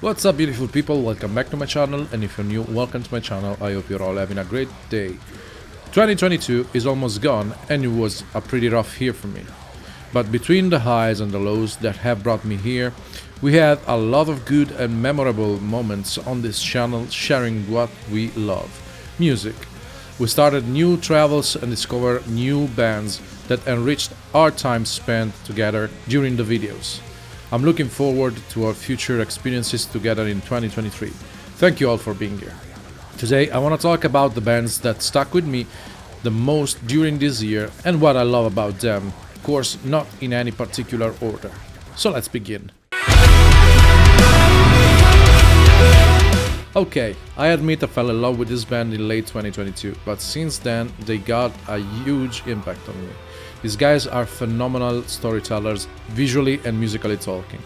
What's up, beautiful people? Welcome back to my channel, and if you're new, welcome to my channel. I hope you're all having a great day. 2022 is almost gone, and it was a pretty rough year for me. But between the highs and the lows that have brought me here, we had a lot of good and memorable moments on this channel, sharing what we love: music. We started new travels and discovered new bands that enriched our time spent together during the videos. I'm looking forward to our future experiences together in 2023. Thank you all for being here. Today I want to talk about the bands that stuck with me the most during this year and what I love about them. Of course, not in any particular order. So let's begin. Okay, I admit I fell in love with this band in late 2022, but since then they got a huge impact on me. These guys are phenomenal storytellers, visually and musically talking.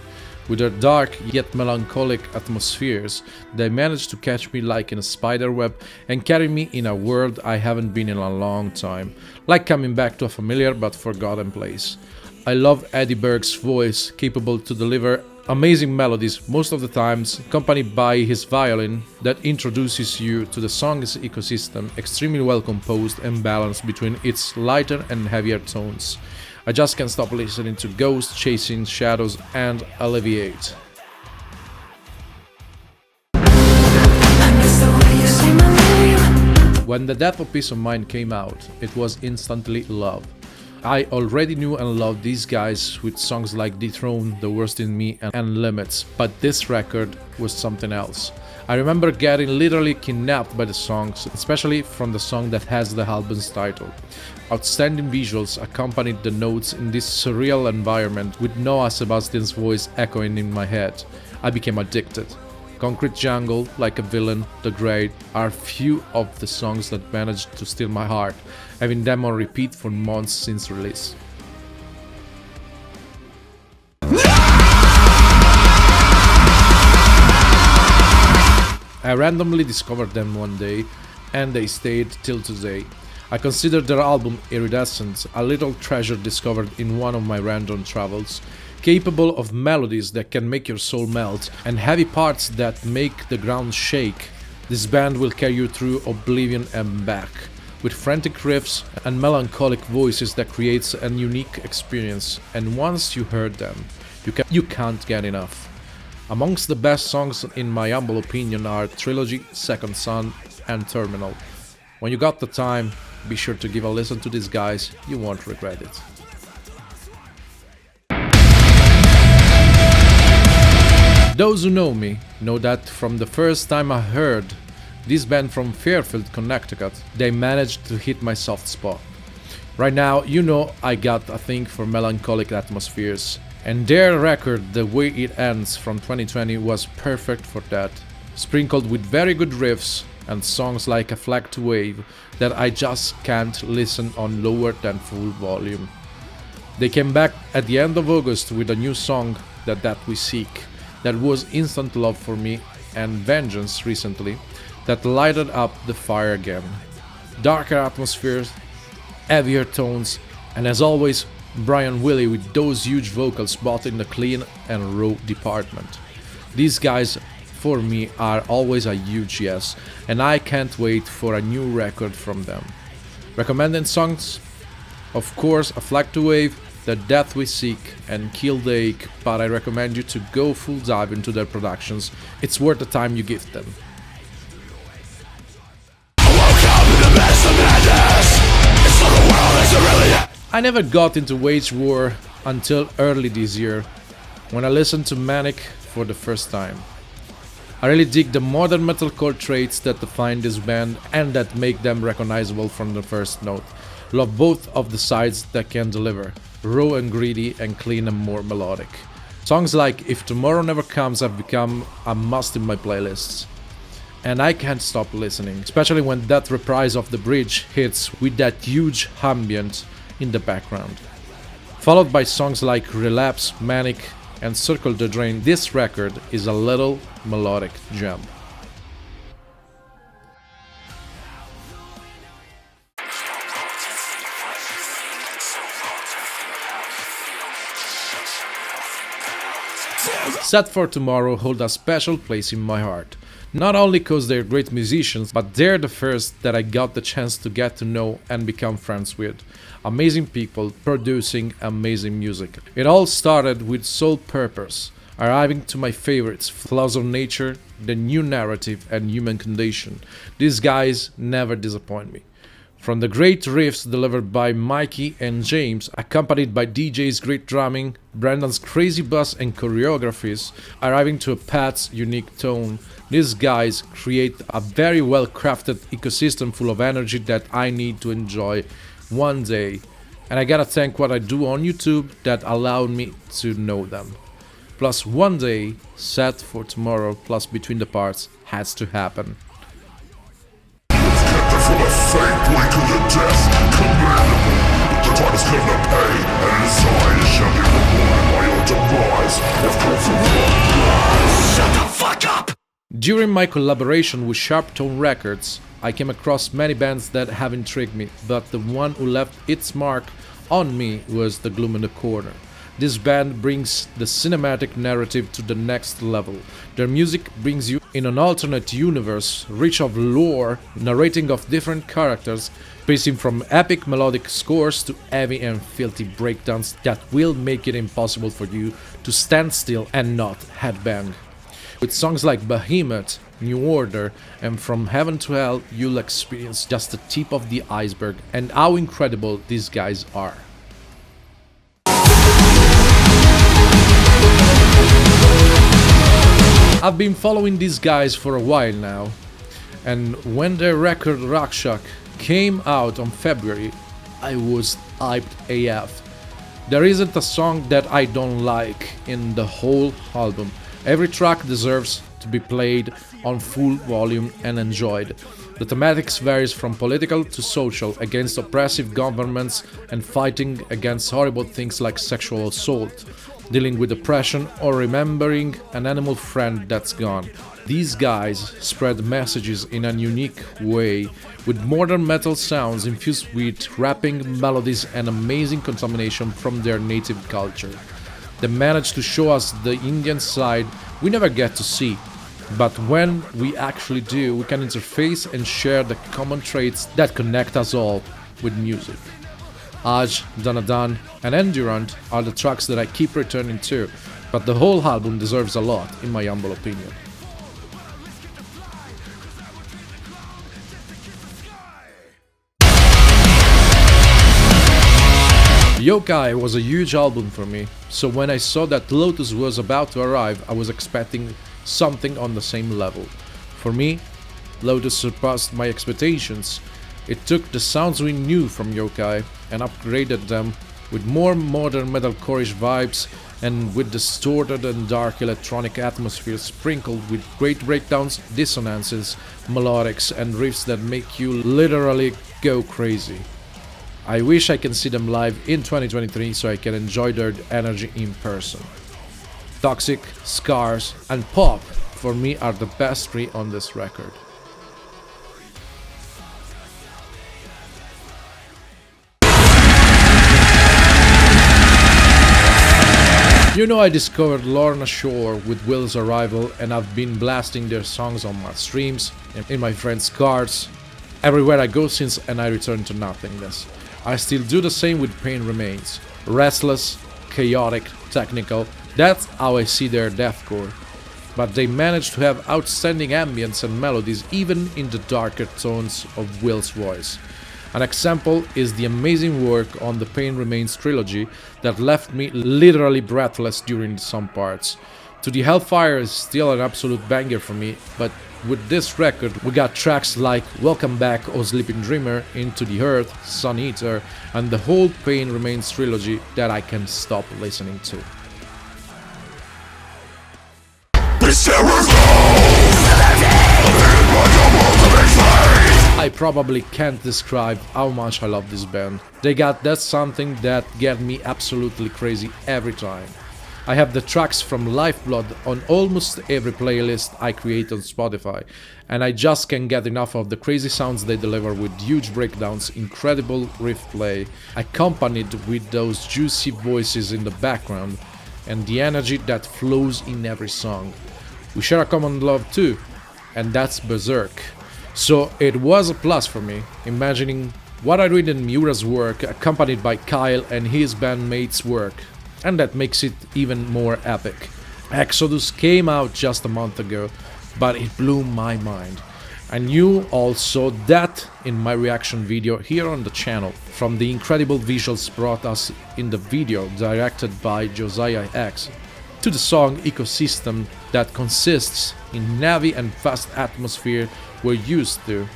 With their dark yet melancholic atmospheres, they manage to catch me like in a spider web and carry me in a world I haven't been in a long time, like coming back to a familiar but forgotten place. I love Eddie Berg's voice, capable to deliver amazing melodies, most of the times accompanied by his violin, that introduces you to the song's ecosystem, extremely well composed and balanced between its lighter and heavier tones. I just can't stop listening to Ghost, Chasing Shadows and Alleviate. When The Death of Peace of Mind came out, it was instantly love. I already knew and loved these guys with songs like Dethrone, The Worst in Me and Limits, but this record was something else. I remember getting literally kidnapped by the songs, especially from the song that has the album's title. Outstanding visuals accompanied the notes in this surreal environment with Noah Sebastian's voice echoing in my head. I became addicted. Concrete Jungle, Like a Villain, The Great are few of the songs that managed to steal my heart, having them on repeat for months since release. I randomly discovered them one day, and they stayed till today. I consider their album Iridescent a little treasure discovered in one of my random travels, capable of melodies that can make your soul melt and heavy parts that make the ground shake. This band will carry you through oblivion and back, with frantic riffs and melancholic voices that creates a unique experience, and once you heard them, you can't get enough. Amongst the best songs in my humble opinion are Trilogy, Second Son and Terminal. When you got the time, be sure to give a listen to these guys, you won't regret it. Those who know me know that from the first time I heard this band from Fairfield, Connecticut, they managed to hit my soft spot. Right now, you know I got a thing for melancholic atmospheres, and their record, The Way It Ends from 2020, was perfect for that, sprinkled with very good riffs and songs like A Flag to Wave that I just can't listen on lower than full volume. They came back at the end of August with a new song, That We Seek, that was instant love for me, and Vengeance recently, that lighted up the fire again. Darker atmospheres, heavier tones, and as always, Brian Willie with those huge vocals both in the clean and raw department. These guys, for me, are always a huge yes, and I can't wait for a new record from them. Recommended songs? Of course, A Flag to Wave, The Death We Seek and Kill the Ache, but I recommend you to go full dive into their productions. It's worth the time you give them. I never got into Wage War until early this year, when I listened to Manic for the first time. I really dig the modern metalcore traits that define this band and that make them recognizable from the first note. Love both of the sides that can deliver, raw and greedy and clean and more melodic. Songs like If Tomorrow Never Comes have become a must in my playlists. And I can't stop listening, especially when that reprise of The Bridge hits with that huge ambient in the background. Followed by songs like Relapse, Manic and Circle the Drain, this record is a little melodic gem. Set for Tomorrow hold a special place in my heart. Not only cause they're great musicians, but they're the first that I got the chance to get to know and become friends with. Amazing people producing amazing music. It all started with Sole Purpose, arriving to my favorites, Flaws of Nature, The New Narrative and Human Condition. These guys never disappoint me. From the great riffs delivered by Mikey and James, accompanied by DJ's great drumming, Brandon's crazy bass and choreographies, arriving to a Pat's unique tone, these guys create a very well crafted ecosystem full of energy that I need to enjoy one day. And I gotta thank what I do on YouTube that allowed me to know them. Plus one day, Set for Tomorrow plus Between the Parts has to happen. During my collaboration with Sharp Tone Records, I came across many bands that have intrigued me, but the one who left its mark on me was the Gloom in the Corner. This band brings the cinematic narrative to the next level. Their music brings you in an alternate universe, rich of lore, narrating of different characters, ranging from epic melodic scores to heavy and filthy breakdowns that will make it impossible for you to stand still and not headbang. With songs like Behemoth, New Order, and From Heaven to Hell, you'll experience just the tip of the iceberg and how incredible these guys are. I've been following these guys for a while now, and when their record Rockshock came out on February, I was hyped AF. There isn't a song that I don't like in the whole album. Every track deserves to be played on full volume and enjoyed. The thematics varies from political to social, against oppressive governments and fighting against horrible things like sexual assault, dealing with depression or remembering an animal friend that's gone. These guys spread messages in a unique way, with modern metal sounds infused with rapping melodies and amazing contamination from their native culture. They manage to show us the Indian side we never get to see, but when we actually do, we can interface and share the common traits that connect us all with music. Aj, Danadan, and Endurant are the tracks that I keep returning to, but the whole album deserves a lot, in my humble opinion. Yokai was a huge album for me, so when I saw that Lotus was about to arrive, I was expecting something on the same level. For me, Lotus surpassed my expectations. It took the sounds we knew from Yokai and upgraded them with more modern metalcore-ish vibes and with distorted and dark electronic atmosphere sprinkled with great breakdowns, dissonances, melodics and riffs that make you literally go crazy. I wish I can see them live in 2023 so I can enjoy their energy in person. Toxic, Scars and Pop for me are the best three on this record. You know, I discovered Lorna Shore with Will's arrival, and I've been blasting their songs on my streams, in my friends' cars, everywhere I go since, and I return to nothingness. I still do the same with Pain Remains. Restless, chaotic, technical, that's how I see their deathcore. But they manage to have outstanding ambience and melodies even in the darker tones of Will's voice. An example is the amazing work on the Pain Remains trilogy that left me literally breathless during some parts. To the Hellfire is still an absolute banger for me, but with this record we got tracks like Welcome Back, O Sleeping Dreamer, Into the Earth, Sun Eater, and the whole Pain Remains trilogy that I can't stop listening to. I probably can't describe how much I love this band. They got that something that get me absolutely crazy every time. I have the tracks from Lifeblood on almost every playlist I create on Spotify, and I just can't get enough of the crazy sounds they deliver with huge breakdowns, incredible riff play, accompanied with those juicy voices in the background, and the energy that flows in every song. We share a common love too, and that's Berserk. So it was a plus for me, imagining what I read in Miura's work accompanied by Kyle and his bandmates' work, and that makes it even more epic. Exodus came out just a month ago, but it blew my mind. And you all saw that in my reaction video here on the channel, from the incredible visuals brought us in the video directed by Josiah X, to the song Ecosystem that consists in heavy and fast atmosphere we're used to.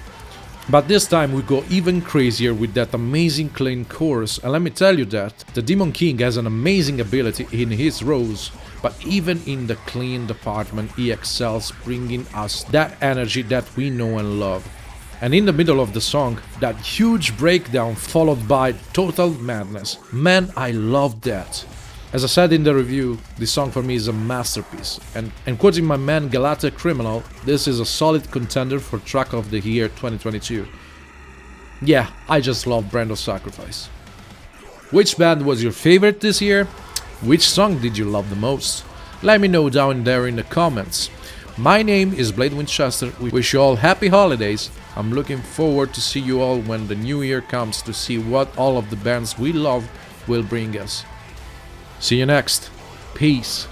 But this time we go even crazier with that amazing clean chorus, and let me tell you that the Demon King has an amazing ability in his roles, but even in the clean department he excels, bringing us that energy that we know and love. And in the middle of the song, that huge breakdown followed by total madness. Man, I love that. As I said in the review, this song for me is a masterpiece, and quoting my man Galata Criminal, this is a solid contender for track of the year 2022. Yeah, I just love Brand of Sacrifice. Which band was your favorite this year? Which song did you love the most? Let me know down there in the comments. My name is Blade Winchester, we wish you all happy holidays. I'm looking forward to see you all when the new year comes to see what all of the bands we love will bring us. See you next. Peace.